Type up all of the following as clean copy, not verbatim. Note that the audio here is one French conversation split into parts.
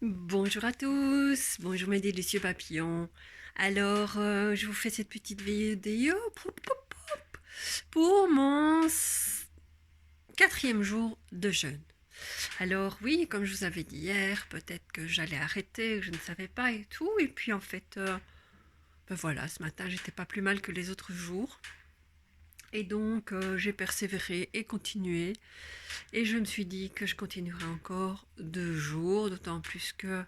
Bonjour à tous, bonjour mes délicieux papillons. Alors, je vous fais cette petite vidéo pour mon quatrième jour de jeûne. Alors oui, comme je vous avais dit hier, peut-être que j'allais arrêter, je ne savais pas et tout. Et puis en fait, ben voilà, ce matin, j'étais pas plus mal que les autres jours. Et donc, j'ai persévéré et continué. Et je me suis dit que je continuerai encore 2 jours, d'autant plus que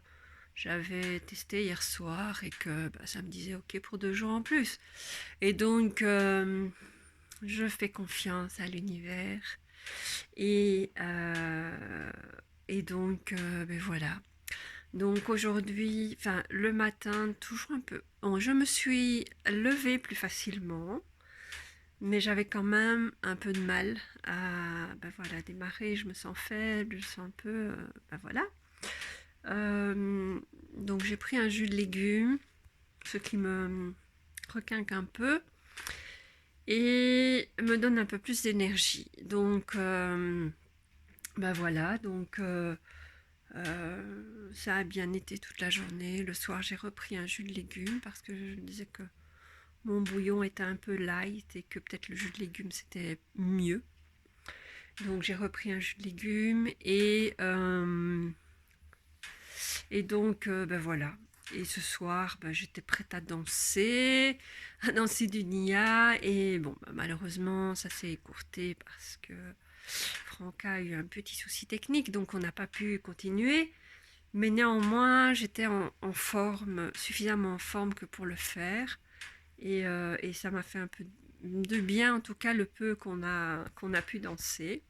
j'avais testé hier soir et que bah, ça me disait ok pour 2 jours en plus. Et donc, je fais confiance à l'univers. Et, euh, et donc, ben voilà. Donc aujourd'hui, enfin le matin, toujours un peu. Bon, je me suis levée plus facilement, mais j'avais quand même un peu de mal à ben voilà, démarrer. Je me sens faible, je sens un peu. Ben voilà. Euh, donc j'ai pris un jus de légumes, ce qui me requinque un peu et me donne un peu plus d'énergie. Donc ben voilà, donc ça a bien été toute la journée. Le soir j'ai repris un jus de légumes parce que je me disais que mon bouillon était un peu light et que peut-être le jus de légumes c'était mieux. Donc j'ai repris un jus de légumes et donc ben voilà. Et ce soir, ben, j'étais prête à danser du Nia. Et bon, ben, malheureusement, ça s'est écourté parce que Franca a eu un petit souci technique, donc on n'a pas pu continuer. Mais néanmoins, j'étais en forme, suffisamment en forme que pour le faire. Et ça m'a fait un peu de bien, en tout cas le peu qu'on a pu danser.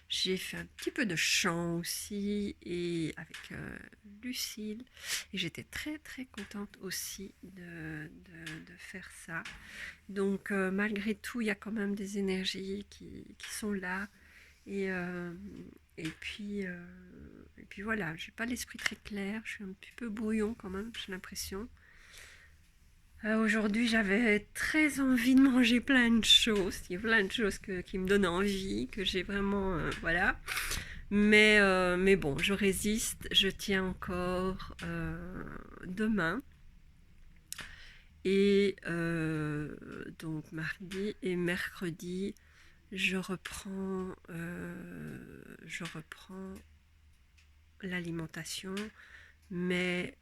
J'ai fait un petit peu de chant aussi et avec Lucille. Et j'étais très très contente aussi de faire ça. Donc malgré tout, il y a quand même des énergies qui sont là. Et, euh, et puis voilà, j'ai pas l'esprit très clair, je suis un petit peu brouillon quand même, j'ai l'impression. Aujourd'hui, j'avais très envie de manger plein de choses. Il y a plein de choses qui me donnent envie, que j'ai vraiment. Voilà. Mais bon, je résiste. Je tiens encore demain. Et donc, mardi et mercredi, je reprends l'alimentation, mais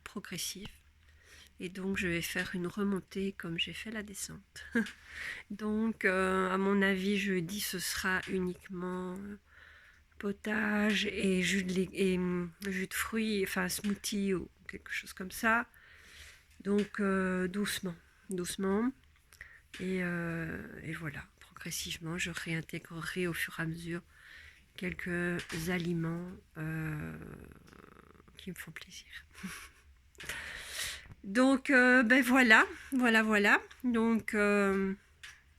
progressive. Et donc, je vais faire une remontée comme j'ai fait la descente. Donc, à mon avis, jeudi, ce sera uniquement potage et jus de fruits, enfin smoothie ou quelque chose comme ça. Donc, doucement, doucement. Et voilà, progressivement, je réintégrerai au fur et à mesure quelques aliments qui me font plaisir. Donc, ben voilà, voilà, voilà. Donc,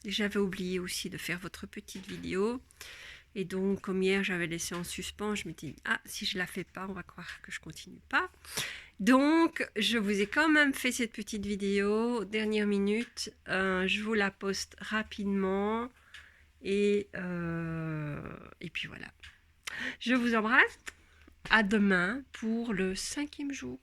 j'avais oublié aussi de faire votre petite vidéo. Et donc, comme hier, j'avais laissé en suspens, je me dis, ah, si je la fais pas, on va croire que je continue pas. Donc, je vous ai quand même fait cette petite vidéo, dernière minute. Je vous la poste rapidement. Et puis voilà. Je vous embrasse. À demain pour le 5e jour.